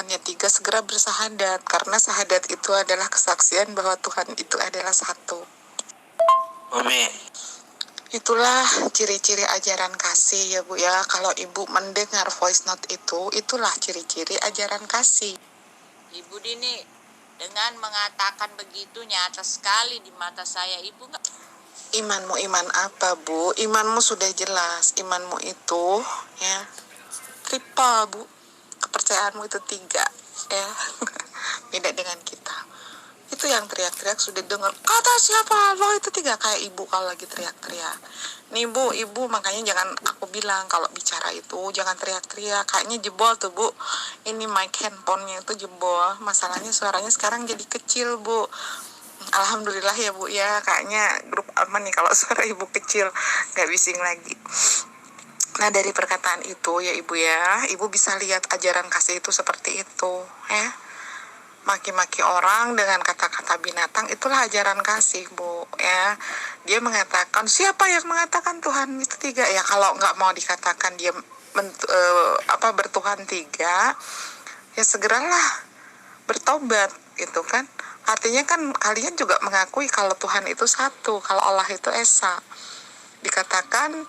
Tuhannya tiga segera bersahadat, karena sahadat itu adalah kesaksian bahwa Tuhan itu adalah satu. Amin. Itulah ciri-ciri ajaran kasih ya Bu ya. Kalau Ibu mendengar voice note itu, itulah ciri-ciri ajaran kasih. Ibu Dini, dengan mengatakan begitu nyata sekali di mata saya. Ibu nggak? Imanmu iman apa Bu? Imanmu sudah jelas. Imanmu itu ya triple Bu. Kepercayaanmu itu 3 ya. Beda dengan kita. Itu yang teriak-teriak sudah dengar, kata siapa lo itu 3, kayak ibu kalau lagi teriak-teriak. Nih Bu, ibu makanya jangan, aku bilang kalau bicara itu jangan teriak-teriak, kayaknya jebol tuh Bu. Ini mic handphonenya itu jebol, masalahnya suaranya sekarang jadi kecil Bu. Alhamdulillah ya Bu ya, kayaknya grup aman nih kalau suara ibu kecil, gak bising lagi. Nah dari perkataan itu ya Ibu ya, Ibu bisa lihat ajaran kasih itu seperti itu ya. Maki-maki orang dengan kata-kata binatang itulah ajaran kasih Bu ya. Dia mengatakan, siapa yang mengatakan Tuhan itu 3 ya, kalau nggak mau dikatakan dia bertuhan 3 ya segeralah bertobat gitu kan. Artinya kan kalian juga mengakui kalau Tuhan itu satu, kalau Allah itu esa. Dikatakan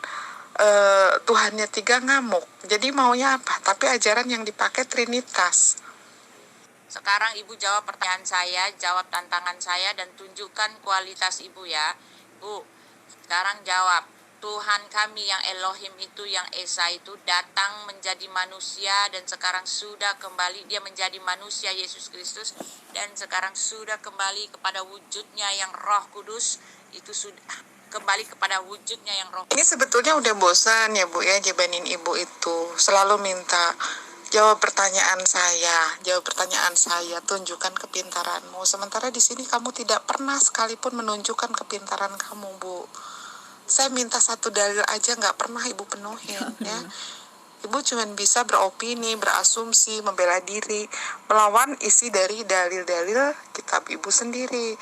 Tuhannya 3 ngamuk, jadi maunya apa? Tapi ajaran yang dipakai Trinitas. Sekarang Ibu jawab pertanyaan saya, jawab tantangan saya, dan tunjukkan kualitas Ibu ya. Bu, sekarang jawab. Tuhan kami yang Elohim itu, yang Esa itu datang menjadi manusia dan sekarang sudah kembali, dia menjadi manusia Yesus Kristus dan sekarang sudah kembali kepada wujudnya yang Roh Kudus, itu sudah kembali kepada wujudnya yang Roh. Ini sebetulnya udah bosan ya Bu ya, jabanin Ibu itu selalu minta jawab pertanyaan saya, tunjukkan kepintaranmu. Sementara di sini kamu tidak pernah sekalipun menunjukkan kepintaran kamu, Bu. Saya minta 1 dalil aja nggak pernah Ibu penuhin, ya. Ibu cuma bisa beropini, berasumsi, membela diri, melawan isi dari dalil-dalil kitab Ibu sendiri.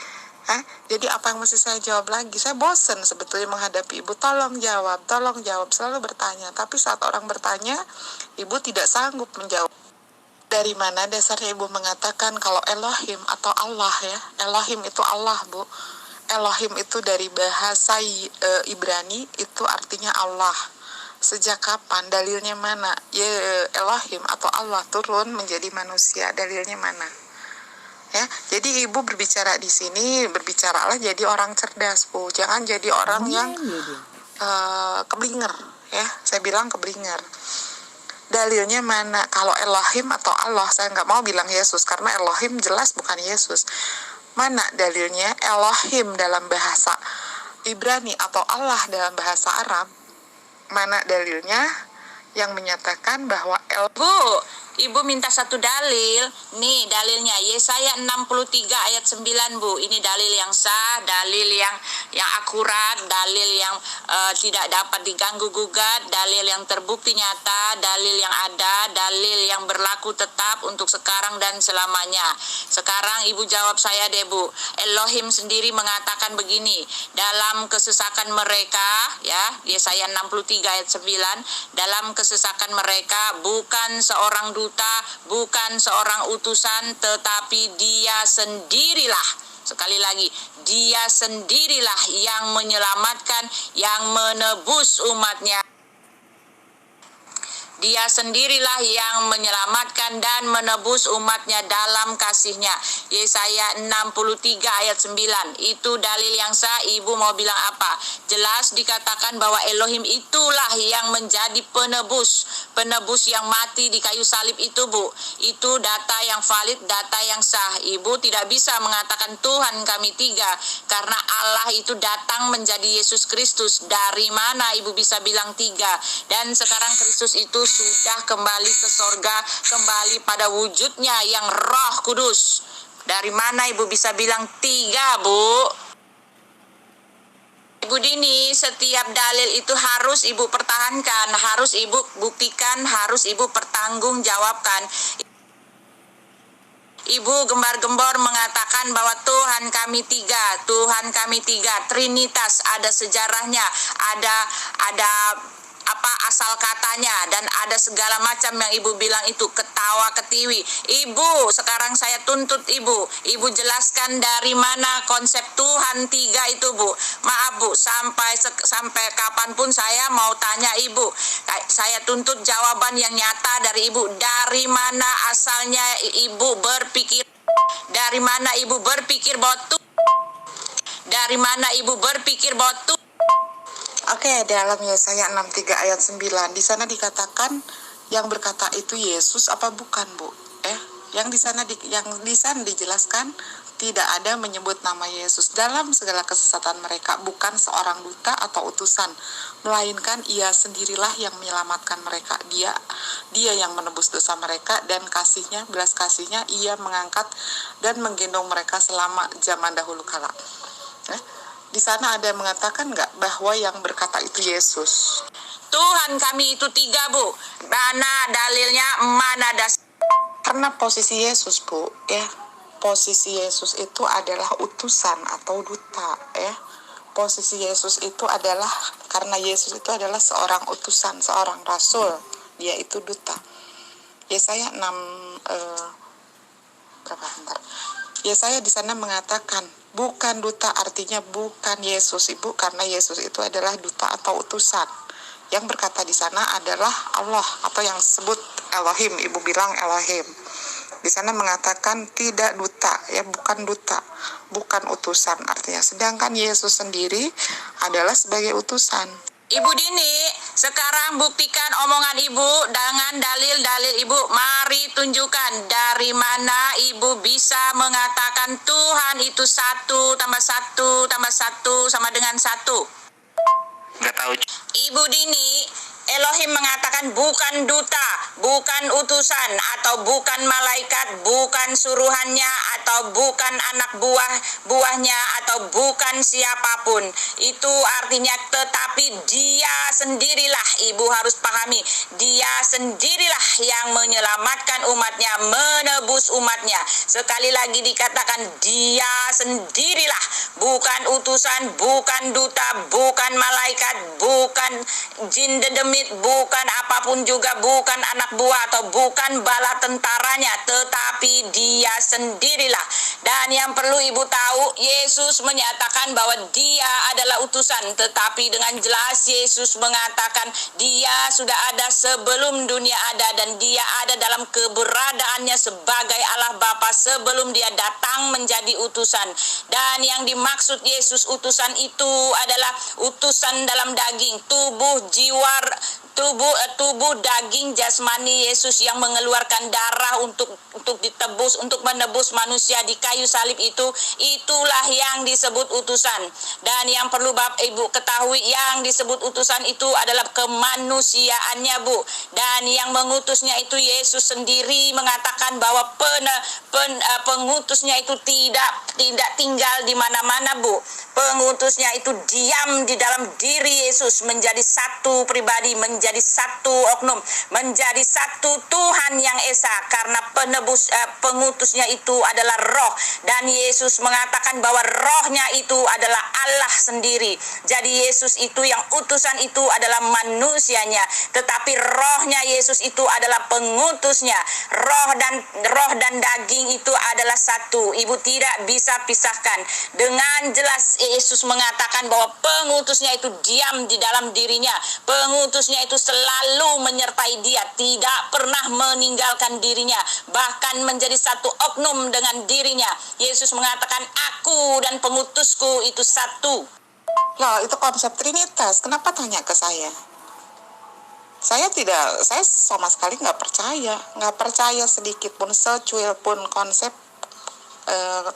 Jadi apa yang mesti saya jawab lagi? Saya bosan sebetulnya menghadapi Ibu. Tolong jawab, selalu bertanya. Tapi saat orang bertanya, Ibu tidak sanggup menjawab. Dari mana dasarnya Ibu mengatakan kalau Elohim atau Allah ya? Elohim itu Allah Bu. Elohim itu dari bahasa Ibrani itu artinya Allah. Sejak kapan? Dalilnya mana? Ya Elohim atau Allah turun menjadi manusia. Dalilnya mana? Ya, jadi Ibu berbicara di sini, berbicaralah jadi orang cerdas Bu. Jangan jadi orang yang keblinger ya. Saya bilang keblinger. Dalilnya mana? Kalau Elohim atau Allah, saya nggak mau bilang Yesus karena Elohim jelas bukan Yesus. Mana dalilnya? Elohim dalam bahasa Ibrani atau Allah dalam bahasa Arab. Mana dalilnya yang menyatakan bahwa Bu, Ibu minta 1 dalil. Nih dalilnya Yesaya 63 ayat 9 Bu. Ini dalil yang sah, dalil yang akurat, dalil yang tidak dapat diganggu gugat, dalil yang terbukti nyata, dalil yang ada, dalil yang berlaku tetap untuk sekarang dan selamanya. Sekarang Ibu jawab saya deh Bu. Elohim sendiri mengatakan begini, dalam kesesakan mereka ya, Yesaya 63 ayat 9, dalam kesesakan mereka bukan seorang duta, bukan seorang utusan, tetapi dia sendirilah. Sekali lagi, dia sendirilah yang menyelamatkan, yang menebus umatnya. Dia sendirilah yang menyelamatkan dan menebus umatnya dalam kasihnya. Yesaya 63 ayat 9. Itu dalil yang sah. Ibu mau bilang apa? Jelas dikatakan bahwa Elohim itulah yang menjadi penebus. Penebus yang mati di kayu salib itu Bu. Itu data yang valid, data yang sah. Ibu tidak bisa mengatakan Tuhan kami 3. Karena Allah itu datang menjadi Yesus Kristus. Dari mana Ibu bisa bilang 3? Dan sekarang Kristus itu sudah kembali ke sorga, kembali pada wujudnya yang Roh Kudus. Dari mana Ibu bisa bilang 3 Bu? Ibu Dini, setiap dalil itu harus Ibu pertahankan, harus Ibu buktikan, harus Ibu pertanggungjawabkan. Ibu gembar-gembor mengatakan bahwa Tuhan kami 3, Tuhan kami 3, Trinitas, ada sejarahnya, ada apa asal katanya, dan ada segala macam yang ibu bilang itu ketawa ketiwi. Ibu, sekarang saya tuntut ibu jelaskan dari mana konsep Tuhan tiga itu, Bu. Maaf, Bu, sampai kapanpun saya mau tanya ibu, saya tuntut jawaban yang nyata dari ibu. Dari mana asalnya ibu berpikir, dari mana ibu berpikir bahwa dari mana ibu berpikir bahwa Oke, dalam Yesaya 63 ayat 9 di sana dikatakan yang berkata itu Yesus apa bukan, Bu? Yang di sana dijelaskan tidak ada menyebut nama Yesus dalam segala kesesatan mereka, bukan seorang duta atau utusan, melainkan ia sendirilah yang menyelamatkan mereka. Dia yang menebus dosa mereka, dan belas kasihnya ia mengangkat dan menggendong mereka selama zaman dahulu kala. Di sana ada mengatakan nggak bahwa yang berkata itu Yesus? Tuhan kami itu tiga, Bu. Mana dalilnya, mana dasar? Karena posisi Yesus, Bu, posisi Yesus itu adalah utusan atau duta, Posisi Yesus itu adalah, karena Yesus itu adalah seorang utusan, seorang rasul, dia itu duta. Yesaya 6 Yesaya di sana mengatakan bukan duta, artinya bukan Yesus, Ibu, karena Yesus itu adalah duta atau utusan. Yang berkata di sana adalah Allah, atau yang disebut Elohim. Ibu bilang Elohim. Di sana mengatakan tidak duta, bukan duta, bukan utusan artinya. Sedangkan Yesus sendiri adalah sebagai utusan. Ibu Dini, sekarang buktikan omongan ibu dengan dalil-dalil ibu. Mari tunjukkan dari mana ibu bisa mengatakan Tuhan itu 1 tambah 1 tambah 1 sama dengan 1. Nggak tahu. Ibu Dini, Elohim mengatakan bukan duta, bukan utusan, atau bukan malaikat, bukan suruhannya, atau bukan anak buahnya, atau bukan siapapun. Itu artinya tetapi dia sendirilah, ibu harus pahami, dia sendirilah yang menyelamatkan umatnya, menebus umatnya. Sekali lagi dikatakan dia sendirilah, bukan utusan, bukan duta, bukan malaikat, bukan jin dedemit, bukan apapun juga, bukan anak buah atau bukan bala tentaranya, tetapi dia sendirilah. Dan yang perlu ibu tahu, Yesus menyatakan bahwa dia adalah utusan, tetapi dengan jelas Yesus mengatakan dia sudah ada sebelum dunia ada, dan dia ada dalam keberadaannya sebagai Allah Bapa sebelum dia datang menjadi utusan. Dan yang dimaksud Yesus utusan itu adalah utusan dalam daging, tubuh daging jasmani Yesus yang mengeluarkan darah untuk ditebus, untuk menebus manusia di kayu salib itulah yang disebut utusan. Dan yang perlu Bapak Ibu ketahui, yang disebut utusan itu adalah kemanusiaannya, Bu. Dan yang mengutusnya itu Yesus sendiri mengatakan bahwa pengutusnya itu tidak tinggal di mana-mana, Bu. Pengutusnya itu diam di dalam diri Yesus, menjadi satu pribadi, menjadi satu oknum, menjadi satu Tuhan yang esa, karena pengutusnya itu adalah roh. Dan Yesus mengatakan bahwa rohnya itu adalah Allah sendiri. Jadi Yesus itu, yang utusan itu adalah manusianya, tetapi rohnya Yesus itu adalah pengutusnya. Roh dan daging itu adalah satu. Ibu tidak bisa pisahkan. Dengan jelas Yesus mengatakan bahwa pengutusnya itu diam di dalam dirinya. Pengutusnya itu selalu menyertai dia, tidak pernah meninggalkan dirinya, bahkan menjadi satu oknum dengan dirinya. Yesus mengatakan, aku dan pengutusku itu satu. Loh, itu konsep Trinitas. Kenapa tanya ke saya? Saya sama sekali nggak percaya sedikit pun, secuil pun konsep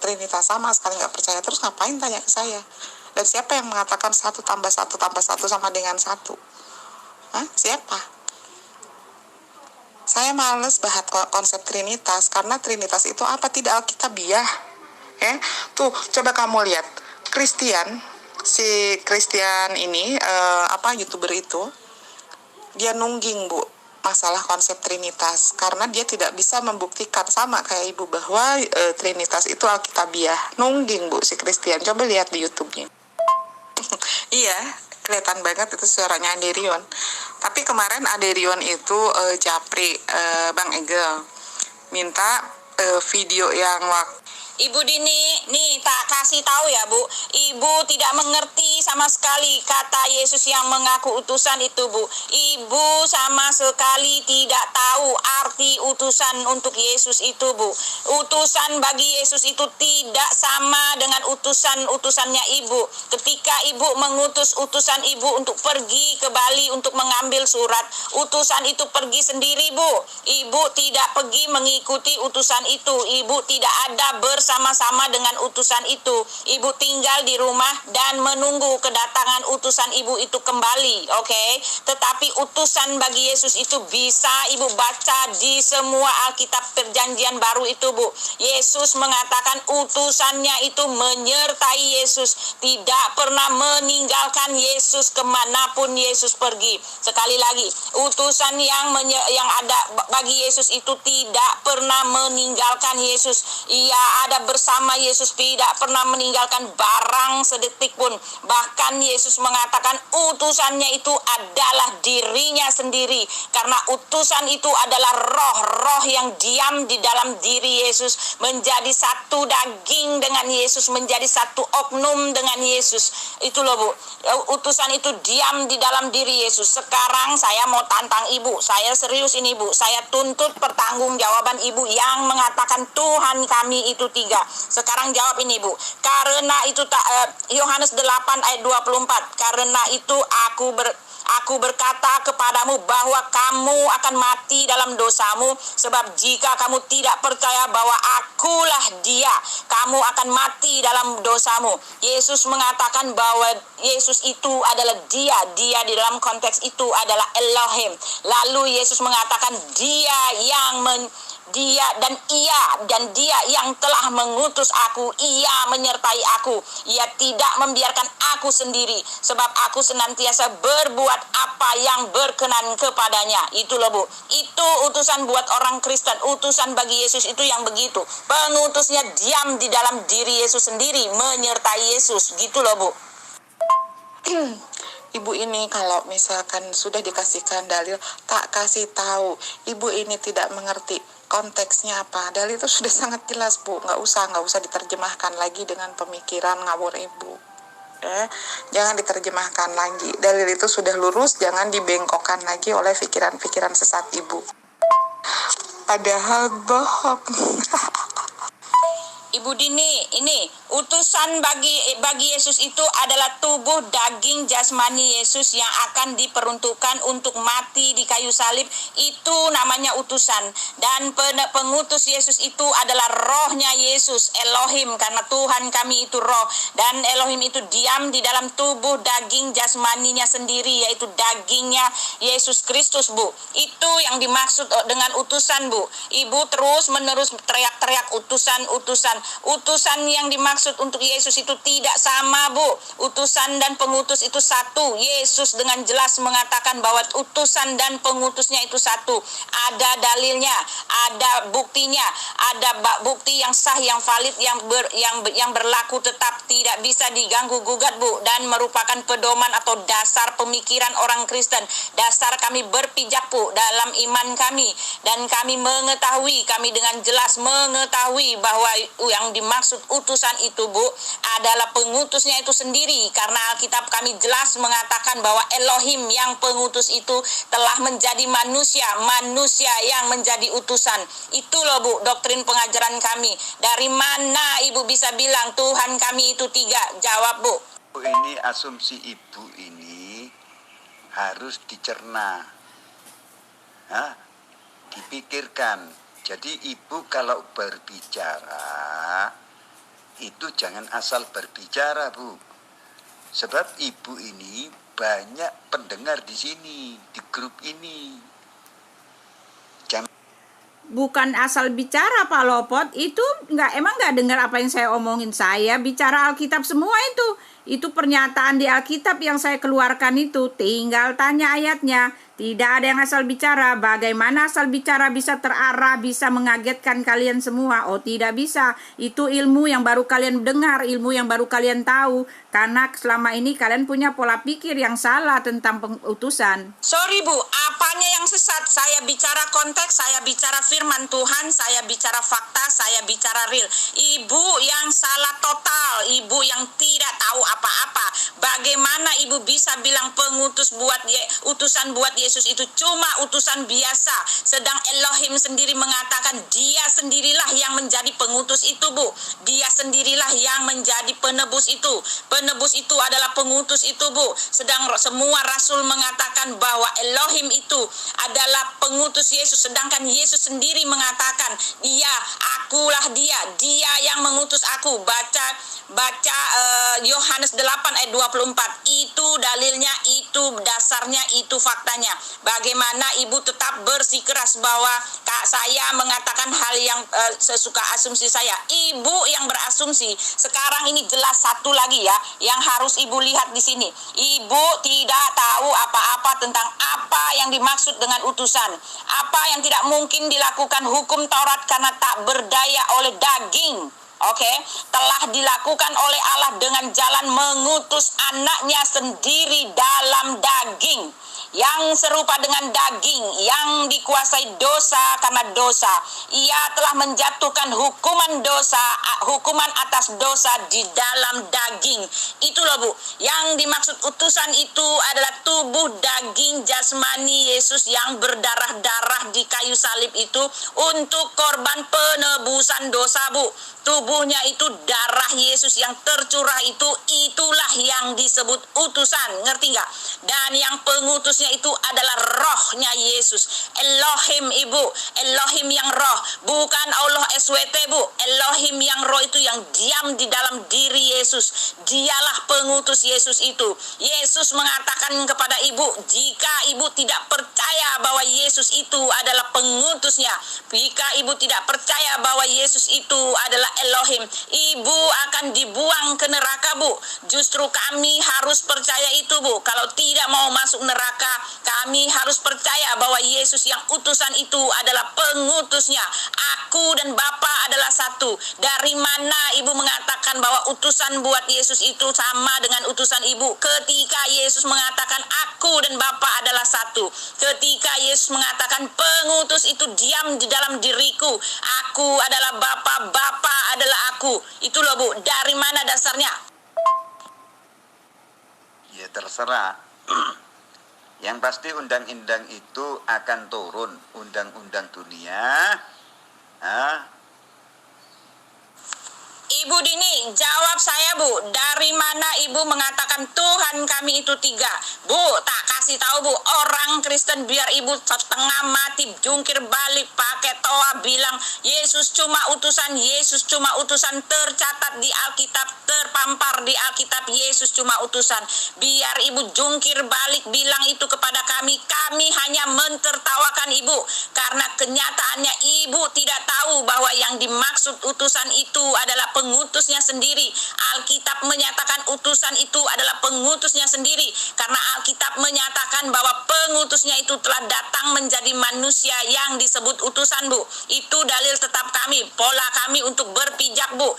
Trinitas, sama sekali nggak percaya. Terus ngapain tanya ke saya? Dan siapa yang mengatakan 1 tambah 1 tambah 1 sama dengan 1? Siapa? Saya males bahas konsep Trinitas, karena Trinitas itu apa? Tidak alkitabiah. Tuh, coba kamu lihat si Christian ini, YouTuber itu, dia nungging, Bu, masalah konsep Trinitas, karena dia tidak bisa membuktikan, sama kayak ibu, bahwa Trinitas itu alkitabiah. Nungging, Bu, si Christian. Coba lihat di YouTube-nya. Iya, kelihatan banget itu suaranya Aderion. Tapi kemarin Aderion itu japri Bang Egel minta video yang Ibu Dini, nih tak kasih tahu ya Bu, Ibu tidak mengerti sama sekali kata Yesus yang mengaku utusan itu Bu. Ibu sama sekali tidak tahu arti utusan untuk Yesus itu Bu. Utusan bagi Yesus itu tidak sama dengan utusannya Ibu. Ketika Ibu mengutus utusan Ibu untuk pergi ke Bali untuk mengambil surat, utusan itu pergi sendiri Bu. Ibu tidak pergi mengikuti utusan itu. Ibu tidak ada bersama-sama dengan utusan itu. Ibu tinggal di rumah dan menunggu kedatangan utusan Ibu itu kembali, oke? Tetapi utusan bagi Yesus itu bisa Ibu baca di semua Alkitab Perjanjian Baru itu Bu. Yesus mengatakan utusannya itu menyertai Yesus, tidak pernah meninggalkan Yesus kemanapun Yesus pergi. Sekali lagi, utusan yang ada bagi Yesus itu tidak pernah meninggalkan Yesus. Ia ada bersama Yesus, tidak pernah meninggalkan barang sedetik pun. Bahkan Yesus mengatakan utusannya itu adalah dirinya sendiri, karena utusan itu adalah roh-roh yang diam di dalam diri Yesus, menjadi satu daging dengan Yesus, menjadi satu oknum dengan Yesus. Itu loh Bu, utusan itu diam di dalam diri Yesus. Sekarang saya mau tantang Ibu, saya serius ini Bu, saya tuntut pertanggungjawaban Ibu yang mengatakan Tuhan kami itu tiga. Sekarang jawab ini Bu, karena itu Yohanes 8 ayat 24, karena itu Aku berkata kepadamu bahwa kamu akan mati dalam dosamu, sebab jika kamu tidak percaya bahwa akulah dia, kamu akan mati dalam dosamu. Yesus mengatakan bahwa Yesus itu adalah dia di dalam konteks itu adalah Elohim. Lalu Yesus mengatakan dia yang telah mengutus aku, ia menyertai aku, ia tidak membiarkan aku sendiri, sebab aku senantiasa berbuat apa yang berkenan kepadanya. Itu loh Bu, itu utusan buat orang Kristen. Utusan bagi Yesus itu yang begitu, pengutusnya diam di dalam diri Yesus sendiri, menyertai Yesus. Gitu loh Bu. Ibu ini kalau misalkan sudah dikasihkan dalil, tak kasih tahu, ibu ini tidak mengerti konteksnya apa. Dalil itu sudah sangat jelas Bu, nggak usah diterjemahkan lagi dengan pemikiran ngawur ibu. Jangan diterjemahkan lagi. Dalil itu sudah lurus, jangan dibengkokkan lagi oleh pikiran-pikiran sesat ibu. Padahal bohong. Ibu Dini, ini utusan bagi Yesus itu adalah tubuh daging jasmani Yesus yang akan diperuntukkan untuk mati di kayu salib. Itu namanya utusan. Dan pengutus Yesus itu adalah rohnya Yesus, Elohim, karena Tuhan kami itu roh. Dan Elohim itu diam di dalam tubuh daging jasmaninya sendiri, yaitu dagingnya Yesus Kristus Bu. Itu yang dimaksud dengan utusan Bu. Ibu terus menerus teriak-teriak utusan. Utusan yang dimaksud untuk Yesus itu tidak sama Bu. Utusan dan pengutus itu satu. Yesus dengan jelas mengatakan bahwa utusan dan pengutusnya itu satu. Ada dalilnya, ada buktinya, ada bukti yang sah, yang valid, yang berlaku tetap, tidak bisa diganggu gugat Bu, dan merupakan pedoman atau dasar pemikiran orang Kristen. Dasar kami berpijak Bu dalam iman kami, dan kami mengetahui, kami dengan jelas mengetahui bahwa yang dimaksud utusan itu Bu adalah pengutusnya itu sendiri, karena Alkitab kami jelas mengatakan bahwa Elohim yang pengutus itu telah menjadi manusia yang menjadi utusan. Itu loh Bu doktrin pengajaran kami. Dari mana Ibu bisa bilang Tuhan kami itu tiga? Jawab Bu. Ini asumsi Ibu ini harus dicerna, dipikirkan. Jadi Ibu kalau berbicara itu jangan asal berbicara Bu, sebab Ibu ini banyak pendengar di sini, di grup ini. Bukan asal bicara Pak Lopot, itu emang nggak dengar apa yang saya omongin. Saya bicara Alkitab semua itu. Itu pernyataan di Alkitab yang saya keluarkan itu. Tinggal tanya ayatnya. Tidak ada yang asal bicara. Bagaimana asal bicara bisa terarah, bisa mengagetkan kalian semua? Oh, tidak bisa. Itu ilmu yang baru kalian dengar, ilmu yang baru kalian tahu. Karena selama ini kalian punya pola pikir yang salah tentang utusan. Sorry Bu, apanya yang sesat? Saya bicara konteks, saya bicara firman Tuhan, saya bicara fakta, saya bicara real. Ibu yang salah total, ibu yang tidak tahu apa-apa. Bagaimana ibu bisa bilang utusan buat Yesus itu cuma utusan biasa, sedang Elohim sendiri mengatakan dia sendirilah yang menjadi pengutus itu, Bu. Dia sendirilah yang menjadi penebus itu. Penebus itu adalah pengutus itu, Bu. Sedang semua rasul mengatakan bahwa Elohim itu adalah pengutus Yesus, sedangkan Yesus sendiri mengatakan, akulah dia yang mengutus aku. Baca Yohanes 8 ayat 24. Itu dalilnya, itu dasarnya, itu faktanya. Bagaimana ibu tetap bersikeras bahwa saya mengatakan hal yang sesuka asumsi saya. Ibu yang berasumsi. Sekarang ini jelas satu lagi ya yang harus ibu lihat di sini. Ibu tidak tahu apa-apa tentang apa yang dimaksud dengan utusan. Apa yang tidak mungkin dilakukan hukum Taurat karena tak berdaya oleh daging. Telah dilakukan oleh Allah dengan jalan mengutus anaknya sendiri dalam daging, yang serupa dengan daging, yang dikuasai dosa karena dosa. Ia telah menjatuhkan hukuman atas dosa di dalam daging. Itu loh Bu, yang dimaksud utusan itu adalah tubuh daging jasmani Yesus yang berdarah-darah di kayu salib itu untuk korban penebusan dosa, Bu. Tubuhnya itu darah Yesus yang tercurah itu, itulah yang disebut utusan, ngerti nggak? Dan yang pengutusnya itu adalah rohnya Yesus. Elohim ibu, Elohim yang roh, bukan Allah SWT Bu. Elohim yang roh itu yang diam di dalam diri Yesus. Dialah pengutus Yesus itu. Yesus mengatakan kepada ibu, jika ibu tidak percaya bahwa Yesus itu adalah pengutusnya, jika ibu tidak percaya bahwa Yesus itu adalah Elohim, ibu akan dibuang ke neraka Bu. Justru kami harus percaya itu Bu. Kalau tidak mau masuk neraka, kami harus percaya bahwa Yesus yang utusan itu adalah pengutusnya. Aku dan Bapa adalah satu. Dari mana ibu mengatakan bahwa utusan buat Yesus itu sama dengan utusan ibu? Ketika Yesus mengatakan aku dan Bapa adalah satu. Ketika Yesus mengatakan pengutus itu diam di dalam diriku. Aku adalah Bapa, Bapa adalah aku. Itu loh Bu, dari mana dasarnya? Ya terserah. Yang pasti undang-undang itu akan turun, undang-undang dunia. Ibu Dini, jawab saya Bu, dari mana ibu mengatakan Tuhan kami itu tiga? Bu, tak kasih tahu Bu, orang Kristen biar ibu setengah mati jungkir balik pakai toa bilang Yesus cuma utusan, Yesus cuma utusan, tercatat di Alkitab, terpampar di Alkitab Yesus cuma utusan. Biar ibu jungkir balik bilang itu kepada kami hanya mentertawakan ibu, karena kenyataannya ibu tidak tahu bahwa yang dimaksud utusan itu adalah pengutusnya sendiri. Alkitab menyatakan utusan itu adalah pengutusnya sendiri, karena Alkitab menyatakan bahwa pengutusnya itu telah datang menjadi manusia yang disebut utusan Bu. Itu dalil tetap kami, pola kami untuk berpijak Bu.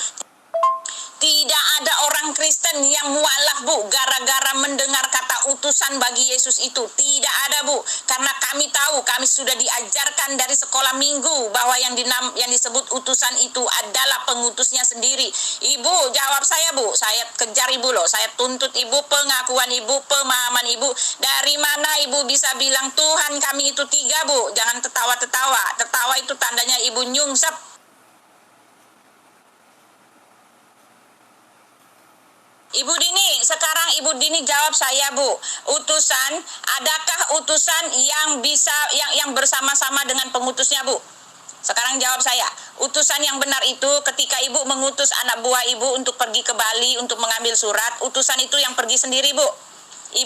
Tidak ada orang Kristen yang mualaf Bu gara-gara mendengar kata utusan bagi Yesus itu. Tidak ada Bu, karena kami tahu, kami sudah diajarkan dari sekolah minggu bahwa yang disebut utusan itu adalah pengutusnya sendiri. Ibu jawab saya Bu, saya kejar ibu loh, saya tuntut ibu pengakuan ibu, pemahaman ibu. Dari mana ibu bisa bilang Tuhan kami itu tiga Bu? Jangan tertawa-tertawa, tertawa itu tandanya ibu nyungsep. Ibu Dini, sekarang Ibu Dini jawab saya Bu. Utusan, adakah utusan yang bisa yang bersama-sama dengan pengutusnya Bu? Sekarang jawab saya. Utusan yang benar itu ketika Ibu mengutus anak buah Ibu untuk pergi ke Bali untuk mengambil surat, utusan itu yang pergi sendiri Bu.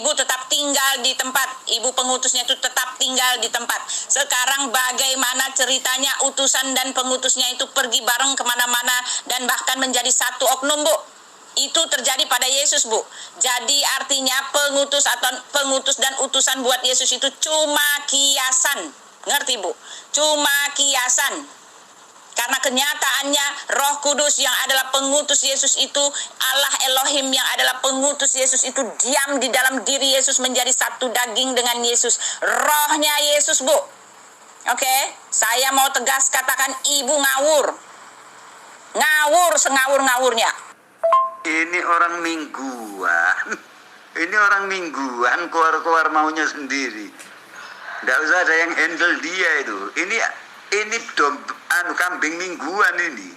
Ibu tetap tinggal di tempat, ibu pengutusnya itu tetap tinggal di tempat. Sekarang bagaimana ceritanya utusan dan pengutusnya itu pergi bareng kemana-mana dan bahkan menjadi satu oknum Bu? Itu terjadi pada Yesus, Bu. Jadi artinya pengutus dan utusan buat Yesus itu cuma kiasan. Ngerti, Bu? Cuma kiasan. Karena kenyataannya Roh Kudus yang adalah pengutus Yesus itu, Allah Elohim yang adalah pengutus Yesus itu diam di dalam diri Yesus menjadi satu daging dengan Yesus. Rohnya Yesus, Bu. Oke, saya mau tegas katakan ibu ngawur. Ngawur sengawur-ngawurnya. Ini orang mingguan. Ini orang mingguan, keluar-keluar maunya sendiri. Nggak usah ada yang handle dia itu. Ini kambing mingguan ini.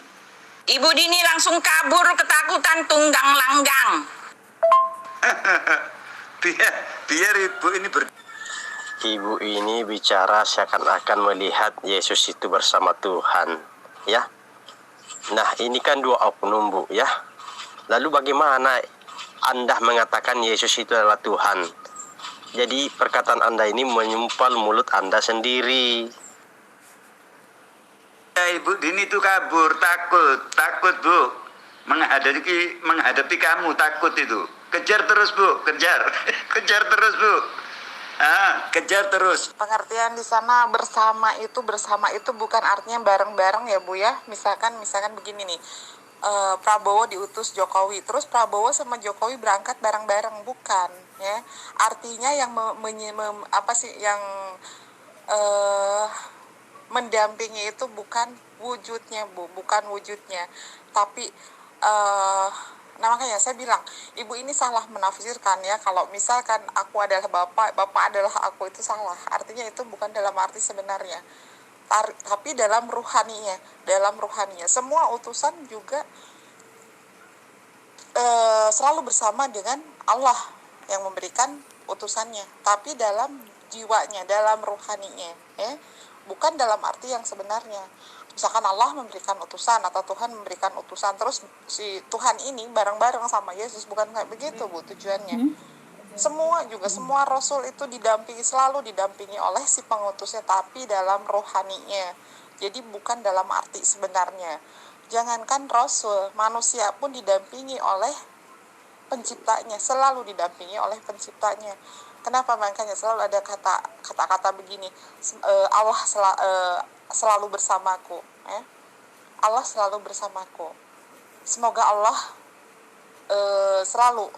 Ibu Dini langsung kabur ketakutan tunggang langgang. biar ibu ini Ibu ini bicara seakan-akan melihat Yesus itu bersama Tuhan, ya. Nah, ini kan dua oknum, Bu, ya. Lalu bagaimana Anda mengatakan Yesus itu adalah Tuhan? Jadi perkataan Anda ini menyumpal mulut Anda sendiri. Ya, Ibu Dini itu kabur, takut Bu. Menghadapi kamu takut itu. Kejar terus Bu, kejar. Kejar terus Bu. Kejar terus. Pengertian di sana bersama itu bukan artinya bareng-bareng ya Bu ya. Misalkan begini nih. Prabowo diutus Jokowi, terus Prabowo sama Jokowi berangkat bareng-bareng, bukan ya. Artinya yang mendampingi itu bukan wujudnya Bu, bukan wujudnya, tapi makanya saya bilang ibu ini salah menafsirkan ya. Kalau misalkan aku adalah bapak adalah aku, itu salah. Artinya itu bukan dalam arti sebenarnya, tapi dalam ruhaninya. Semua utusan juga selalu bersama dengan Allah yang memberikan utusannya, tapi dalam jiwanya, dalam ruhaninya ya. Bukan dalam arti yang sebenarnya. Misalkan Allah memberikan utusan atau Tuhan memberikan utusan, terus si Tuhan ini bareng-bareng sama Yesus, bukan kayak begitu Bu tujuannya. Semua rasul itu selalu didampingi oleh si pengutusnya, tapi dalam rohaninya. Jadi bukan dalam arti sebenarnya. Jangankan rasul, manusia pun didampingi oleh penciptanya, selalu didampingi oleh penciptanya. Kenapa? Makanya selalu ada kata-kata begini, Allah selalu bersamaku ya. Allah selalu bersamaku. Semoga Allah selalu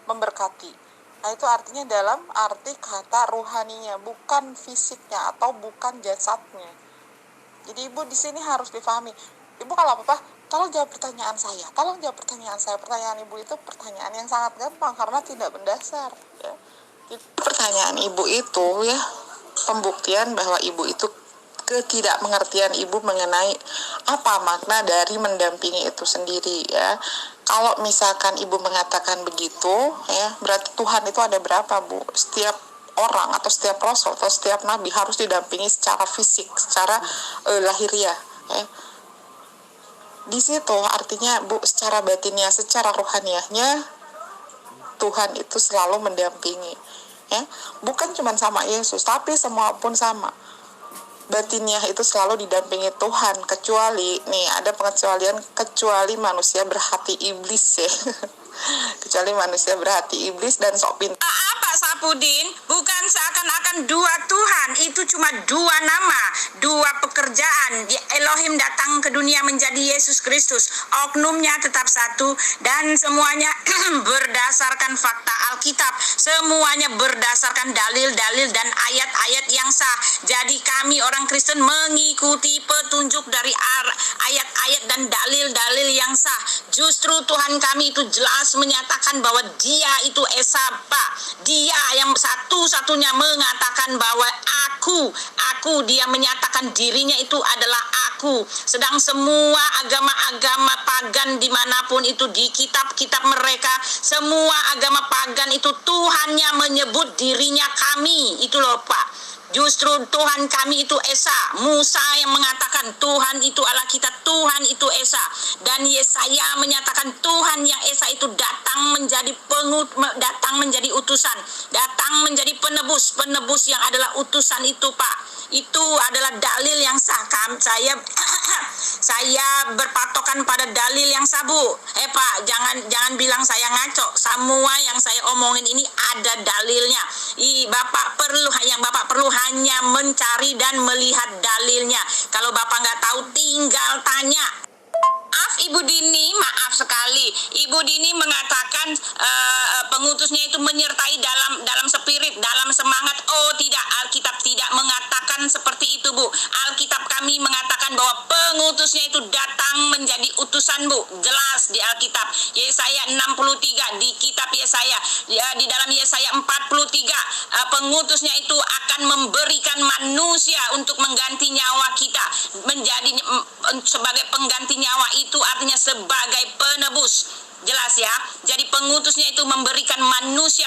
memberkati. Nah, itu artinya dalam arti kata ruhaninya, bukan fisiknya atau bukan jasadnya. Jadi ibu di sini harus difahami. Ibu kalau apa-apa, tolong jawab pertanyaan saya. Pertanyaan ibu itu pertanyaan yang sangat gampang karena tidak mendasar ya. Pertanyaan ibu itu ya, pembuktian bahwa ibu itu ketidakmengertian ibu mengenai apa makna dari mendampingi itu sendiri ya. Kalau misalkan ibu mengatakan begitu ya, berarti Tuhan itu ada berapa Bu? Setiap orang atau setiap rasul atau setiap nabi harus didampingi secara fisik, secara lahiriah ya. Di situ artinya Bu, secara batinnya, secara rohaniahnya Tuhan itu selalu mendampingi ya. Bukan cuma sama Yesus, tapi semua pun sama. Batinnya itu selalu didampingi Tuhan, kecuali nih ada pengecualian, kecuali manusia berhati iblis ya. Kecuali manusia berhati iblis dan sok pintar. Apa Sapudin? Bukan seakan-akan dua Tuhan, itu cuma dua nama, dua pekerjaan. Elohim datang ke dunia menjadi Yesus Kristus. Oknumnya tetap satu dan semuanya berdasarkan fakta Alkitab. Semuanya berdasarkan dalil-dalil dan ayat-ayat yang sah. Jadi kami orang Kristen mengikuti petunjuk dari ayat-ayat dan dalil-dalil yang sah. Justru Tuhan kami itu jelas menyatakan bahwa Dia itu Esa, Pak. Dia yang satu-satunya mengatakan bahwa aku, Dia menyatakan dirinya itu adalah aku. Sedang semua agama-agama pagan dimanapun itu di kitab-kitab mereka, semua agama pagan itu Tuhannya menyebut dirinya kami. Itu loh Pak. Justru Tuhan kami itu Esa. Musa yang mengatakan Tuhan itu Allah kita, Tuhan itu Esa. Dan Yesaya menyatakan Tuhan yang Esa itu datang menjadi utusan, datang menjadi penebus yang adalah utusan itu Pak. Itu adalah dalil yang sah. Saya berpatokan pada dalil yang sah, Bu. Pak, jangan bilang saya ngaco. Semua yang saya omongin ini ada dalilnya. Bapak perlu hanya mencari dan melihat dalilnya. Kalau Bapak nggak tahu, tinggal tanya. Maaf Ibu Dini, maaf sekali. Ibu Dini mengatakan pengutusnya itu menyertai dalam spirit, dalam semangat. Oh tidak, Alkitab tidak mengatakan seperti itu, Bu. Alkitab kami mengatakan bahwa pengutusnya itu datang menjadi utusan, Bu. Jelas di Alkitab. Yesaya 63 di kitab Yesaya, di dalam Yesaya 43 pengutusnya itu akan memberikan manusia untuk mengganti nyawa kita, menjadi sebagai pengganti nyawa itu artinya sebagai penebus. Jelas ya. Jadi pengutusnya itu memberikan manusia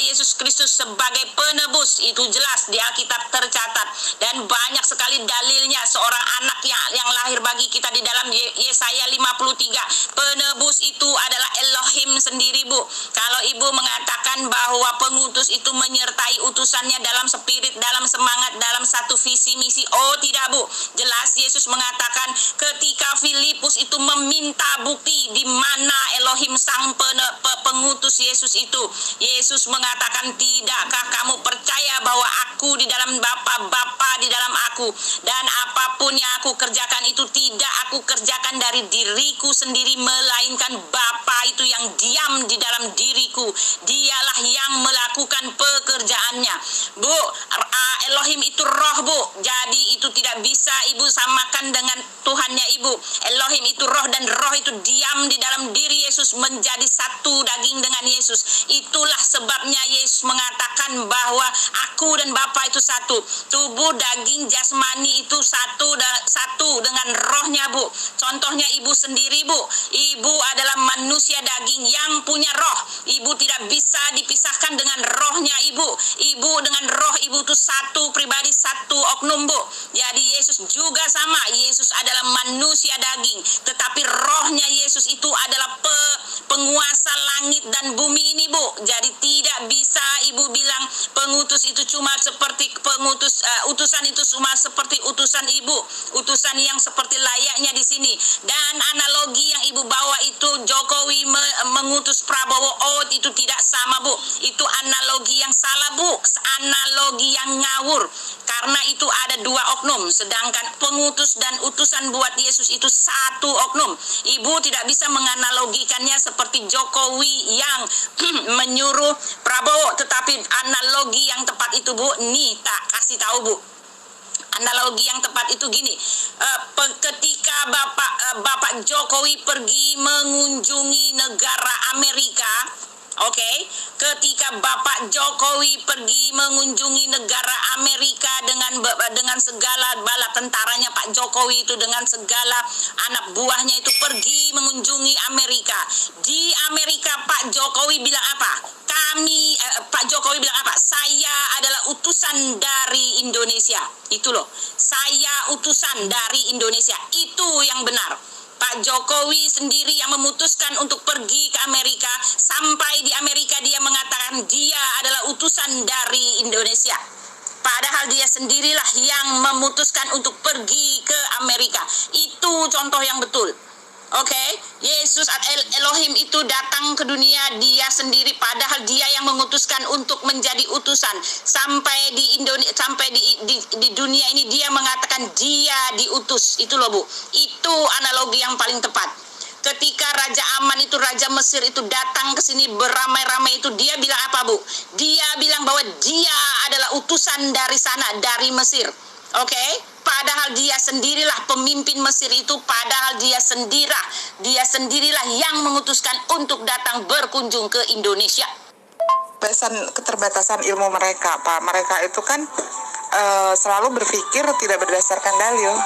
Yesus Kristus sebagai penebus. Itu jelas di Alkitab tercatat. Dan banyak sekali dalilnya seorang anak yang lahir bagi kita di dalam Yesaya 53. Penebus itu adalah Elohim sendiri, Bu. Kalau Ibu mengatakan bahwa pengutus itu menyertai utusannya dalam spirit, dalam semangat, dalam satu visi misi. Oh tidak, Bu. Jelas Yesus mengatakan ketika Filipus itu meminta bukti di mana Elohim sang pengutus Yesus itu. Yesus mengatakan, tidakkah kamu percaya bahwa aku di dalam Bapa di dalam aku, dan apapun yang aku kerjakan itu tidak aku kerjakan dari diriku sendiri, melainkan Bapa itu yang diam di dalam diriku, dialah yang melakukan pekerjaannya. Bu, Elohim itu roh, Bu. Jadi itu tidak bisa Ibu samakan dengan Tuhannya Ibu. Elohim itu roh, dan roh itu diam di dalam diri Yesus, menjadi satu daging dengan Yesus. Itulah sebabnya Yesus mengatakan bahwa aku dan Bapa itu satu. Tubuh daging jasmani itu satu dengan rohnya, Bu. Contohnya Ibu sendiri, Bu. Ibu adalah manusia daging yang punya roh. Ibu tidak bisa dipisahkan dengan rohnya Ibu. Ibu dengan roh Ibu itu satu pribadi, satu oknum, Bu. Jadi Yesus juga sama. Yesus adalah manusia daging, tetapi rohnya Yesus itu adalah penguasa langit dan bumi ini, Bu. Jadi tidak bisa Ibu bilang pengutus itu cuma seperti utusan itu cuma seperti utusan Ibu, utusan yang seperti layaknya di sini. Dan analogi yang Ibu bawa itu Jokowi mengutus Prabowo, oh itu tidak sama, Bu. Itu analogi yang salah, Bu. Analogi yang ngawur. Karena itu ada dua oknum, sedangkan pengutus dan utusan buat Yesus itu satu oknum. Ibu tidak bisa menganalogikannya seperti Jokowi yang menyuruh Prabowo, tetapi analogi yang tepat itu, Bu, nih tak kasih tahu, Bu. Analogi yang tepat itu gini, ketika Bapak Jokowi pergi mengunjungi negara Amerika, oke, ketika Bapak Jokowi pergi mengunjungi negara Amerika dengan segala bala tentaranya Pak Jokowi itu, dengan segala anak buahnya itu pergi mengunjungi Amerika. Di Amerika Pak Jokowi bilang apa? Pak Jokowi bilang apa? Saya adalah utusan dari Indonesia. Itu loh. Saya utusan dari Indonesia. Itu yang benar. Pak Jokowi sendiri yang memutuskan untuk pergi ke Amerika. Sampai di Amerika dia mengatakan dia adalah utusan dari Indonesia. Padahal dia sendirilah yang memutuskan untuk pergi ke Amerika. Itu contoh yang betul. Oke, Yesus Elohim itu datang ke dunia dia sendiri, padahal dia yang memutuskan untuk menjadi utusan. Sampai di Indonesia, sampai di dunia ini dia mengatakan dia diutus. Itu loh, Bu. Itu analogi yang paling tepat. Ketika Raja Aman itu, Raja Mesir itu datang ke sini beramai-ramai itu, dia bilang apa, Bu? Dia bilang bahwa dia adalah utusan dari sana, dari Mesir. Oke, padahal dia sendirilah pemimpin Mesir itu, padahal dia sendirilah yang memutuskan untuk datang berkunjung ke Indonesia. Keterbatasan ilmu mereka, Pak. Mereka itu kan selalu berpikir tidak berdasarkan dalil,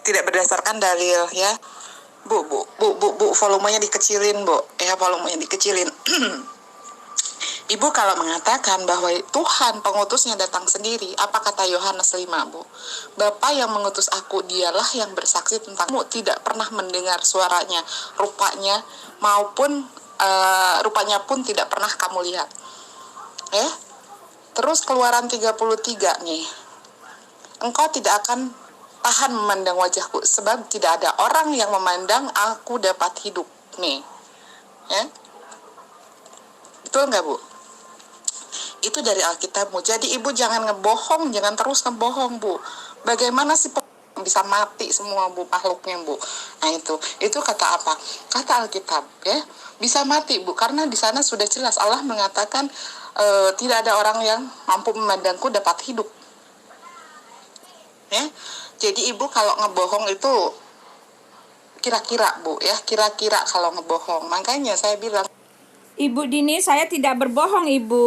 tidak berdasarkan dalil, ya. Bu, volumenya dikecilin, Bu. Ya, volumenya dikecilin. Ibu kalau mengatakan bahwa Tuhan pengutusnya datang sendiri, apa kata Yohanes 5, Bu? Bapa yang mengutus aku, dialah yang bersaksi tentangmu, tidak pernah mendengar suaranya, rupanya pun tidak pernah kamu lihat. Terus Keluaran 33 nih. Engkau tidak akan tahan memandang wajahku, sebab tidak ada orang yang memandang aku dapat hidup. Nih, ya, betul nggak Bu? Itu dari Alkitab Bu. Jadi Ibu jangan ngebohong, jangan terus ngebohong Bu. Bagaimana sih bisa mati semua Bu makhluknya Bu? Nah itu kata apa? Kata Alkitab ya, bisa mati Bu, karena di sana sudah jelas Allah mengatakan tidak ada orang yang mampu memandangku dapat hidup. Ya, jadi Ibu kalau ngebohong itu kira-kira Bu ya, kira-kira kalau ngebohong. Makanya saya bilang, Ibu Dini, saya tidak berbohong, Ibu.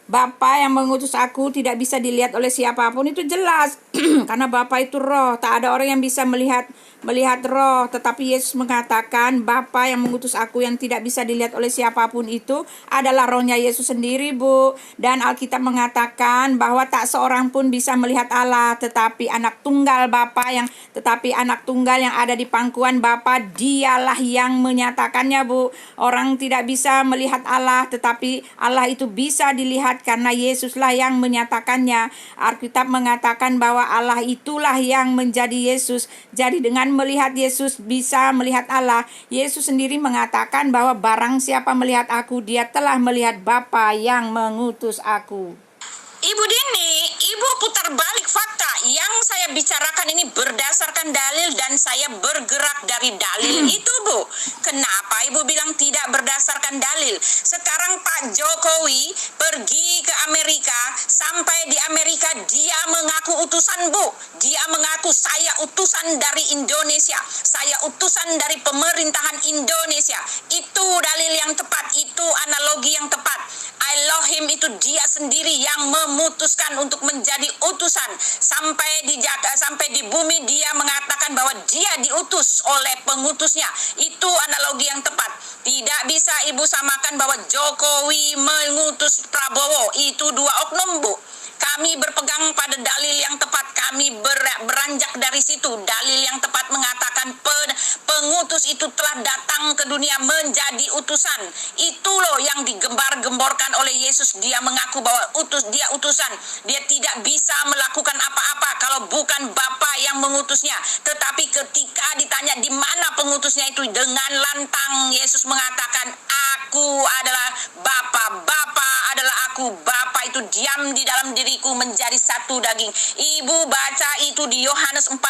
Bapa yang mengutus aku tidak bisa dilihat oleh siapapun, itu jelas. Karena Bapa itu roh, tak ada orang yang bisa melihat roh. Tetapi Yesus mengatakan Bapa yang mengutus aku yang tidak bisa dilihat oleh siapapun itu adalah rohnya Yesus sendiri, Bu. Dan Alkitab mengatakan bahwa tak seorang pun bisa melihat Allah, tetapi anak tunggal yang ada di pangkuan Bapa, dialah yang menyatakannya, Bu. Orang tidak bisa melihat Allah, tetapi Allah itu bisa dilihat karena Yesuslah yang menyatakannya. Alkitab mengatakan bahwa Allah itulah yang menjadi Yesus. Jadi dengan melihat Yesus bisa melihat Allah. Yesus sendiri mengatakan bahwa barang siapa melihat aku, dia telah melihat Bapa yang mengutus aku. Ibu Dini, Ibu putar balik fakta. Yang saya bicarakan ini berdasarkan dalil dan saya bergerak dari dalil itu, Bu. Kenapa Ibu bilang tidak berdasarkan dalil? Sekarang Pak Jokowi pergi ke Amerika, sampai di Amerika dia mengaku utusan, Bu. Dia mengaku saya utusan dari Indonesia. Saya utusan dari pemerintahan Indonesia. Itu dalil yang tepat, itu analogi yang tepat. Elohim itu dia sendiri yang memutuskan untuk menjadi utusan. Sampai di bumi dia mengatakan bahwa dia diutus oleh pengutusnya. Itu analogi yang tepat. Tidak bisa Ibu samakan bahwa Jokowi mengutus Prabowo. Itu dua oknum, Bu. Kami berpegang pada dalil yang tepat. Kami beranjak dari situ. Dalil yang tepat mengatakan pengutus itu telah datang ke dunia menjadi utusan. Itu loh yang digembar-gemborkan oleh Yesus. Dia mengaku bahwa dia utusan. Dia tidak bisa melakukan apa-apa kalau bukan Bapa yang mengutusnya. Tetapi ketika ditanya di mana pengutusnya itu, dengan lantang Yesus mengatakan, aku adalah Bapa, Bapa adalah aku. Bapa itu diam di dalam diriku menjadi satu daging. Ibu baca itu di Yohanes 14,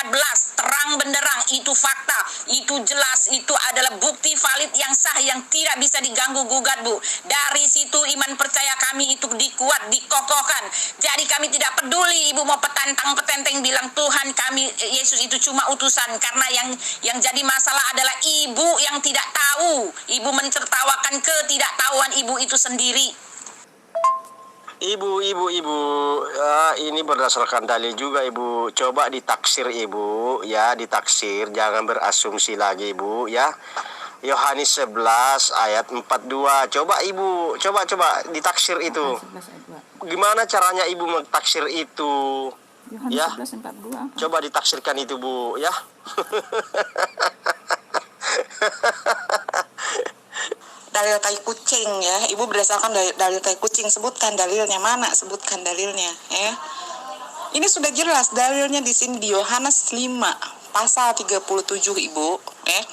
terang benderang, itu fakta, itu jelas, itu adalah bukti valid yang sah yang tidak bisa diganggu gugat, Bu. Dari situ iman percaya kami itu dikuat, dikokohkan. Jadi kami tidak peduli Ibu mau petantang-petenteng bilang Tuhan kami Yesus itu cuma utusan, karena yang jadi masalah adalah Ibu yang tidak tahu. Ibu mencertawakan ketidaktahuan Ibu itu sendiri. Ibu, ini berdasarkan dalil juga, Ibu. Coba ditaksir, Ibu, ya, ditaksir, jangan berasumsi lagi, Ibu, ya. Yohanes 11 ayat 42. Coba Ibu, coba ditaksir itu. Gimana caranya Ibu mentaksir itu? Yohanes Ya. 11 42. Coba ditaksirkan itu, Bu, ya. dalil tai kucing ya, Ibu berdasarkan dalil tai kucing. Sebutkan dalilnya, mana sebutkan dalilnya ya. Ini sudah jelas dalilnya di sini di Yohanes 5 pasal 37, Ibu ya.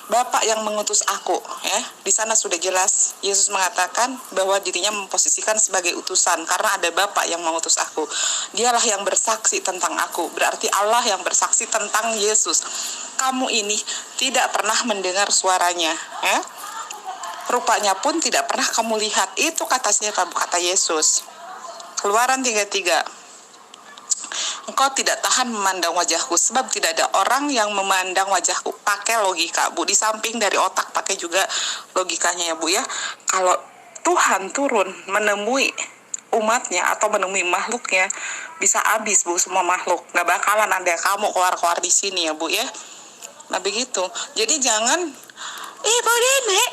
Bapak yang mengutus aku ya. Di sana sudah jelas Yesus mengatakan bahwa dirinya memposisikan sebagai utusan karena ada Bapak yang mengutus aku. Dialah yang bersaksi tentang aku. Berarti Allah yang bersaksi tentang Yesus. Kamu ini tidak pernah mendengar suaranya ya. Rupanya pun tidak pernah kamu lihat. Itu kata siapa? Kata Yesus. Keluaran 33. Engkau tidak tahan memandang wajahku, sebab tidak ada orang yang memandang wajahku. Pakai logika, Bu. Di samping dari otak, pakai juga logikanya ya, Bu ya. Kalau Tuhan turun menemui umatnya atau menemui makhluknya, bisa habis, Bu, semua makhluk. Nggak bakalan ada kamu keluar-keluar di sini ya, Bu ya. Nah begitu. Jadi jangan, Bu Nenek,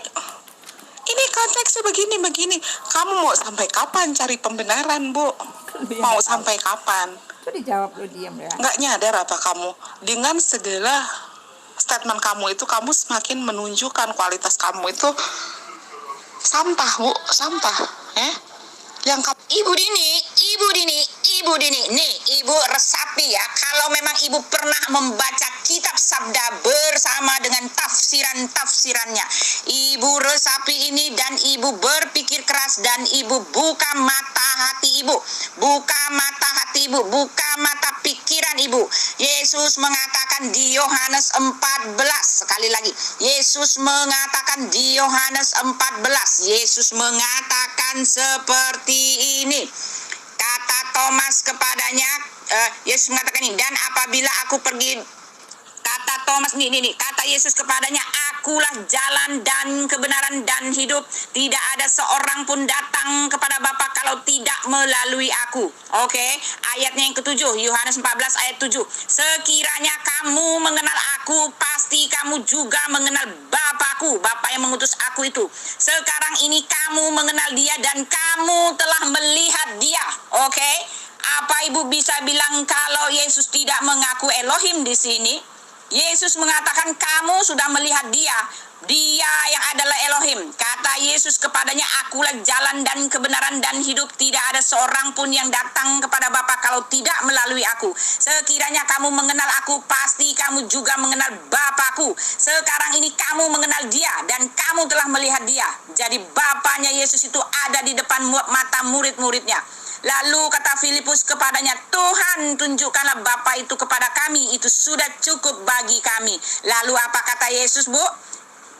ini konteksnya begini. Kamu mau sampai kapan cari pembenaran, Bu? Mau sampai kapan? Itu dijawab lu diam ya. Nggak nyadar apa kamu? Dengan segala statement kamu itu, kamu semakin menunjukkan kualitas kamu itu sampah, Bu. Sampah. Yang Ibu Dini, Ibu Dini, nih Ibu resapi ya. Kalau memang Ibu pernah membaca kitab Sabda bersama dengan tafsirannya, Ibu resapi ini dan Ibu berpikir keras dan Ibu buka mata hati Ibu, buka mata hati Ibu, buka mata pikiran Ibu. Yesus mengatakan di Yohanes 14, sekali lagi, Yesus mengatakan di Yohanes 14, Yesus mengatakan seperti ini. Kata Thomas kepadanya, Yesus mengatakan ini, dan apabila aku pergi, kata Thomas, kata Yesus kepadanya, akulah jalan dan kebenaran dan hidup. Tidak ada seorang pun datang kepada Bapa kalau tidak melalui aku. Oke, ayatnya yang ketujuh, Yohanes 14 ayat 7. Sekiranya kamu mengenal aku, pasti kamu juga mengenal Bapa-Ku, Bapa yang mengutus aku itu. Sekarang ini kamu mengenal dia dan kamu telah melihat dia. Oke, apa Ibu bisa bilang kalau Yesus tidak mengaku Elohim di sini? Yesus mengatakan kamu sudah melihat dia yang adalah Elohim. Kata Yesus kepadanya, akulah jalan dan kebenaran dan hidup. Tidak ada seorang pun yang datang kepada Bapa kalau tidak melalui aku. Sekiranya kamu mengenal aku, pasti kamu juga mengenal Bapa-Ku. Sekarang ini kamu mengenal dia dan kamu telah melihat dia. Jadi Bapanya Yesus itu ada di depan mata murid-muridnya. Lalu kata Filipus kepadanya, Tuhan, tunjukkanlah Bapa itu kepada kami, itu sudah cukup bagi kami. Lalu apa kata Yesus, Bu?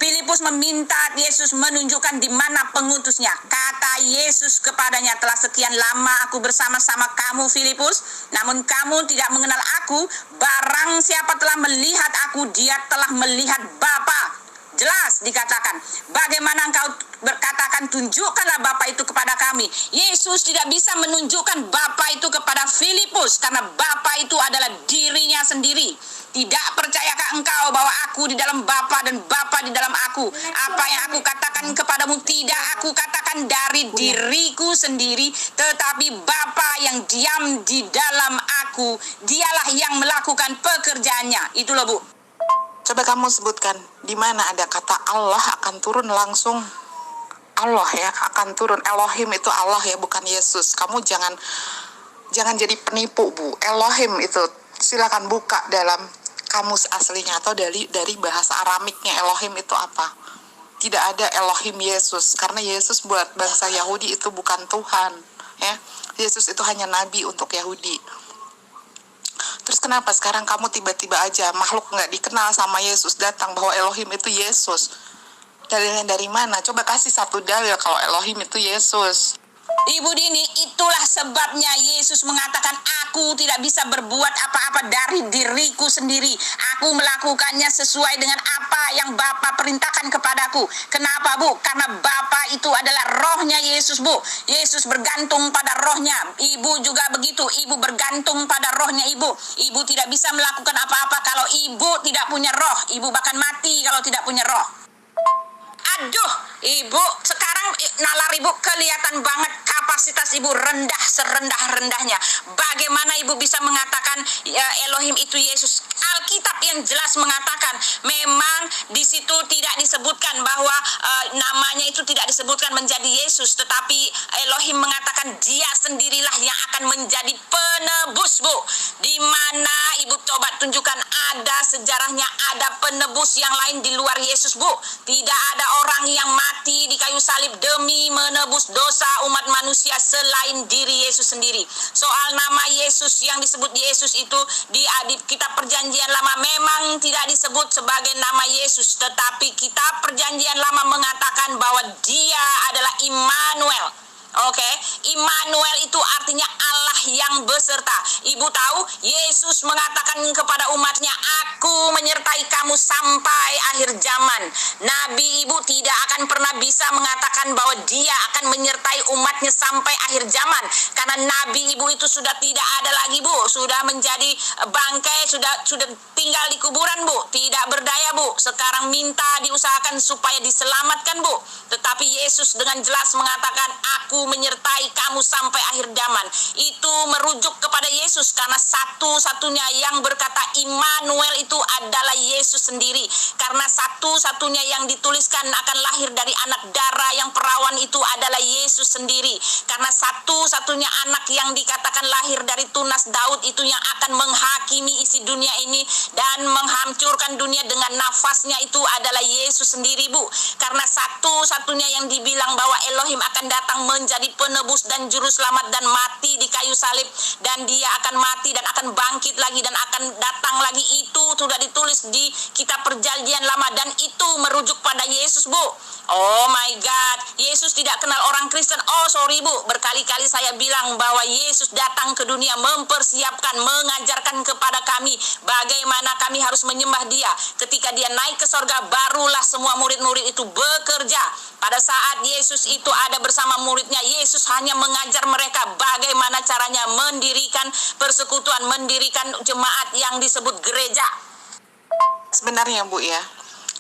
Filipus meminta Yesus menunjukkan di mana pengutusnya. Kata Yesus kepadanya, telah sekian lama aku bersama-sama kamu, Filipus, namun kamu tidak mengenal aku. Barang siapa telah melihat aku, dia telah melihat Bapa. Jelas dikatakan, bagaimana engkau berkatakan tunjukkanlah Bapa itu kepada kami. Yesus tidak bisa menunjukkan Bapa itu kepada Filipus karena Bapa itu adalah dirinya sendiri. Tidak percayakah engkau bahwa aku di dalam Bapa dan Bapa di dalam aku? Apa yang aku katakan kepadamu tidak aku katakan dari diriku sendiri, tetapi Bapa yang diam di dalam aku, dialah yang melakukan pekerjaannya. Itu loh, Bu. Coba kamu sebutkan di mana ada kata Allah akan turun langsung. Allah ya akan turun. Elohim itu Allah ya, bukan Yesus. Kamu jangan jadi penipu, Bu. Elohim itu silakan buka dalam kamus aslinya atau dari bahasa Aramiknya. Elohim itu apa? Tidak ada Elohim Yesus, karena Yesus buat bangsa Yahudi itu bukan Tuhan ya. Yesus itu hanya nabi untuk Yahudi. Terus kenapa sekarang kamu tiba-tiba aja makhluk nggak dikenal sama Yesus datang bahwa Elohim itu Yesus? Dalilnya dari mana? Coba kasih satu dalil kalau Elohim itu Yesus. Ibu Dini, itulah sebabnya Yesus mengatakan, aku tidak bisa berbuat apa-apa dari diriku sendiri. Aku melakukannya sesuai dengan apa yang Bapa perintahkan kepadaku. Kenapa, Bu? Karena Bapa itu adalah rohnya Yesus, Bu. Yesus bergantung pada rohnya. Ibu juga begitu. Ibu bergantung pada rohnya Ibu. Ibu tidak bisa melakukan apa-apa kalau Ibu tidak punya roh. Ibu bahkan mati kalau tidak punya roh. Aduh, Ibu, sekarang nalar Ibu kelihatan banget kapasitas Ibu rendah serendah-rendahnya. Bagaimana Ibu bisa mengatakan Elohim itu Yesus? Alkitab yang jelas mengatakan memang di situ tidak disebutkan bahwa namanya itu tidak disebutkan menjadi Yesus, tetapi Elohim mengatakan dia sendirilah yang akan menjadi penebus, Bu. Di mana Ibu coba tunjukkan ada sejarahnya, ada penebus yang lain di luar Yesus, Bu. Tidak ada orang yang mati di kayu salib demi menebus dosa umat manusia selain diri Yesus sendiri. Soal nama Yesus yang disebut Yesus itu di kitab Perjanjian Lama memang tidak disebut sebagai nama Yesus, tetapi kitab Perjanjian Lama mengatakan bahwa dia adalah Immanuel. Oke, Immanuel itu artinya Allah yang beserta. Ibu tahu, Yesus mengatakan kepada umatnya, aku menyertai kamu sampai akhir zaman. Nabi Ibu tidak akan pernah bisa mengatakan bahwa dia akan menyertai umatnya sampai akhir zaman. Karena Nabi Ibu itu sudah tidak ada lagi, Bu. Sudah menjadi bangkai, sudah tinggal di kuburan, Bu. Tidak berdaya, Bu. Sekarang minta diusahakan supaya diselamatkan, Bu. Tetapi Yesus dengan jelas mengatakan, aku menyertai kamu sampai akhir zaman. Itu merujuk kepada Yesus karena satu-satunya yang berkata Immanuel itu adalah Yesus Yesus sendiri. Karena satu-satunya yang dituliskan akan lahir dari anak darah yang perawan itu adalah Yesus sendiri. Karena satu-satunya anak yang dikatakan lahir dari tunas Daud itu yang akan menghakimi isi dunia ini dan menghancurkan dunia dengan nafasnya itu adalah Yesus sendiri, Bu. Karena satu-satunya yang dibilang bahwa Elohim akan datang menjadi penebus dan juru selamat dan mati di kayu salib, dan dia akan mati dan akan bangkit lagi dan akan datang lagi, itu sudah ditulis di kitab Perjanjian Lama dan itu merujuk pada Yesus, Bu. Oh my God, Yesus tidak kenal orang Kristen. Oh sorry, Bu, berkali-kali saya bilang bahwa Yesus datang ke dunia mempersiapkan, mengajarkan kepada kami bagaimana kami harus menyembah dia. Ketika dia naik ke sorga, barulah semua murid-murid itu bekerja. Pada saat Yesus itu ada bersama muridnya, Yesus hanya mengajar mereka bagaimana caranya mendirikan persekutuan, mendirikan jemaat yang disebut gereja. Sebenarnya, Bu, ya,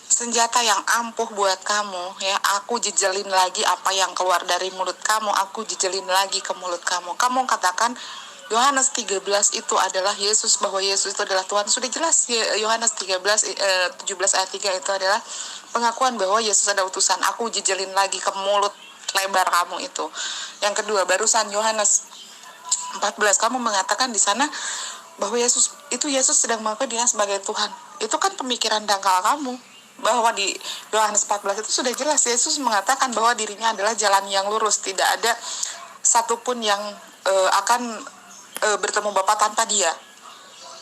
senjata yang ampuh buat kamu, ya, aku jejelin lagi apa yang keluar dari mulut kamu, aku jejelin lagi ke mulut kamu. Kamu katakan Yohanes 13 itu adalah Yesus, bahwa Yesus itu adalah Tuhan. Sudah jelas, Yohanes 17 ayat 3 itu adalah pengakuan bahwa Yesus ada utusan. Aku jejelin lagi ke mulut lebar kamu itu. Yang kedua, barusan Yohanes 14 kamu mengatakan di sana bahwa Yesus sedang mengaku dia sebagai Tuhan. Itu kan pemikiran dangkal kamu, bahwa di Yohanes 14 itu sudah jelas Yesus mengatakan bahwa dirinya adalah jalan yang lurus, tidak ada satupun yang akan bertemu Bapa tanpa dia.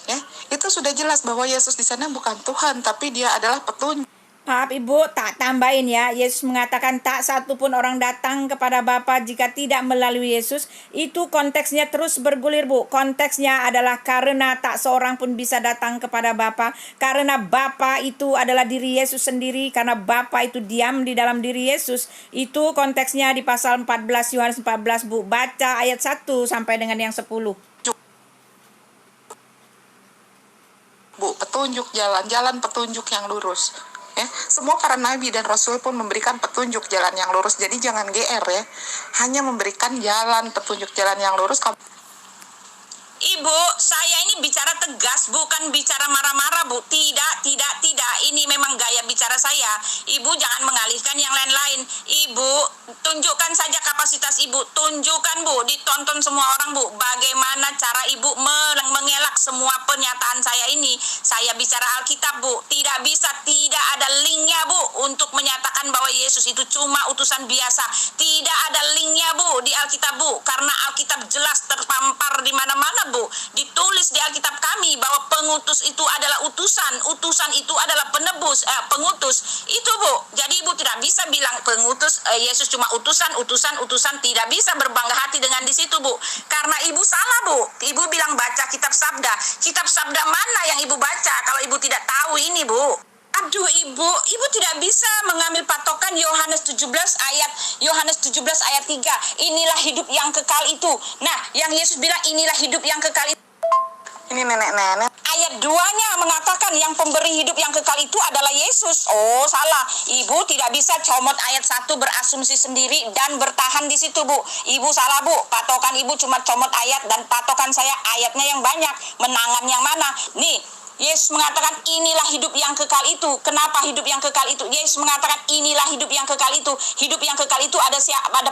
Ya, itu sudah jelas bahwa Yesus di sana bukan Tuhan, tapi dia adalah petunjuk. Maaf Ibu, tak tambahin ya. Yesus mengatakan tak satu pun orang datang kepada Bapa jika tidak melalui Yesus. Itu konteksnya terus bergulir, Bu. Konteksnya adalah karena tak seorang pun bisa datang kepada Bapa. Karena Bapa itu adalah diri Yesus sendiri. Karena Bapa itu diam di dalam diri Yesus. Itu konteksnya di pasal 14, Yohanes 14, Bu. Baca ayat 1 sampai dengan yang 10. Bu, petunjuk jalan petunjuk yang lurus. Ya, semua para nabi dan rasul pun memberikan petunjuk jalan yang lurus. Jadi jangan GR ya. Hanya memberikan petunjuk jalan yang lurus. Ibu, saya ini bicara tegas, bukan bicara marah-marah, Bu. Tidak. Ini memang gaya bicara saya. Ibu jangan mengalihkan yang lain-lain. Ibu, tunjukkan saja kapasitas Ibu. Tunjukkan, Bu. Ditonton semua orang, Bu. Bagaimana cara Ibu mengelak semua pernyataan saya ini. Saya bicara Alkitab, Bu. Tidak bisa, tidak ada linknya, Bu, untuk menyatakan bahwa Yesus itu cuma utusan biasa. Tidak ada linknya, Bu, di Alkitab, Bu. Karena Alkitab jelas terpampar di mana-mana, Bu. Ditulis di Alkitab kami bahwa pengutus itu adalah utusan itu adalah pengutus itu, Bu. Jadi Ibu tidak bisa bilang pengutus Yesus cuma utusan, tidak bisa berbangga hati dengan di situ, Bu. Karena Ibu salah, Bu. Ibu bilang baca kitab sabda mana yang Ibu baca kalau Ibu tidak tahu ini, Bu? Aduh Ibu tidak bisa mengambil patokan Yohanes 17 ayat 3. Inilah hidup yang kekal itu. Nah, yang Yesus bilang inilah hidup yang kekal itu. Ini nenek-nenek. Ayat 2-nya mengatakan yang pemberi hidup yang kekal itu adalah Yesus. Oh, salah. Ibu tidak bisa comot ayat 1 berasumsi sendiri dan bertahan di situ, Bu. Ibu salah, Bu. Patokan Ibu cuma comot ayat dan patokan saya ayatnya yang banyak. Menangan yang mana? Nih, Yesus mengatakan inilah hidup yang kekal itu. Kenapa hidup yang kekal itu? Yesus mengatakan inilah hidup yang kekal itu. Hidup yang kekal itu ada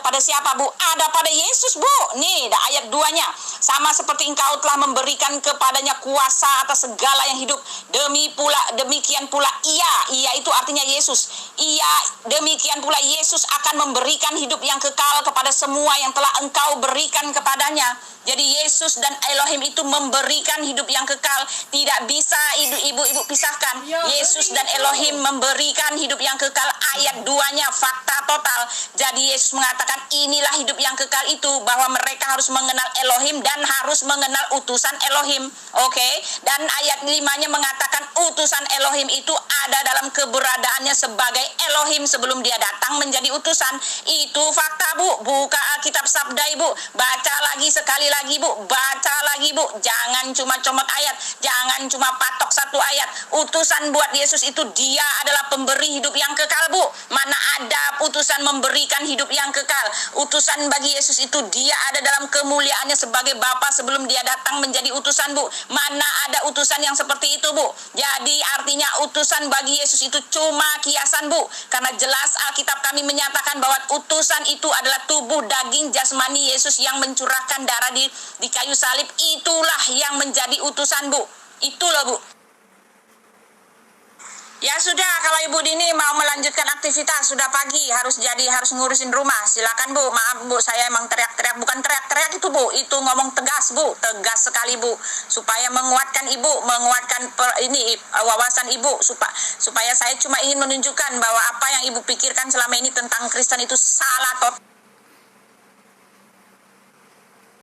pada siapa, Bu? Ada pada Yesus, Bu. Nih, ayat 2-nya. Sama seperti engkau telah memberikan kepadanya kuasa atas segala yang hidup. Demikian pula ia itu artinya Yesus. Demikian pula Yesus akan memberikan hidup yang kekal kepada semua yang telah engkau berikan kepadanya. Jadi Yesus dan Elohim itu memberikan hidup yang kekal. Tidak bisa ibu pisahkan. Yesus dan Elohim memberikan hidup yang kekal. Ayat 2-nya fakta total. Jadi Yesus mengatakan inilah hidup yang kekal itu, bahwa mereka harus mengenal Elohim dan harus mengenal utusan Elohim. Oke. Dan ayat 5-nya mengatakan utusan Elohim itu ada dalam keberadaannya sebagai Elohim sebelum dia datang menjadi utusan. Itu fakta, Bu. Buka Alkitab Sabda, Ibu. Baca lagi sekali sekali lagi Bu, baca lagi Bu, jangan cuma comot ayat, jangan cuma patok satu ayat. Utusan buat Yesus itu dia adalah pemberi hidup yang kekal Bu. Mana ada utusan memberikan hidup yang kekal. Utusan bagi Yesus itu dia ada dalam kemuliaannya sebagai Bapa sebelum dia datang menjadi utusan Bu. Mana ada utusan yang seperti itu Bu. Jadi artinya utusan bagi Yesus itu cuma kiasan Bu. Karena jelas Alkitab kami menyatakan bahwa utusan itu adalah tubuh daging jasmani Yesus yang mencurahkan darah di kayu salib. Itulah yang menjadi utusan Bu. Itu loh Bu. Ya sudah, kalau Ibu Dini mau melanjutkan aktivitas, sudah pagi, harus ngurusin rumah. Silakan Bu, maaf Bu, saya emang teriak-teriak, bukan teriak-teriak itu Bu, itu ngomong tegas Bu, tegas sekali Bu, supaya menguatkan Ibu, menguatkan wawasan Ibu, supaya saya cuma ingin menunjukkan bahwa apa yang Ibu pikirkan selama ini tentang Kristen itu salah total.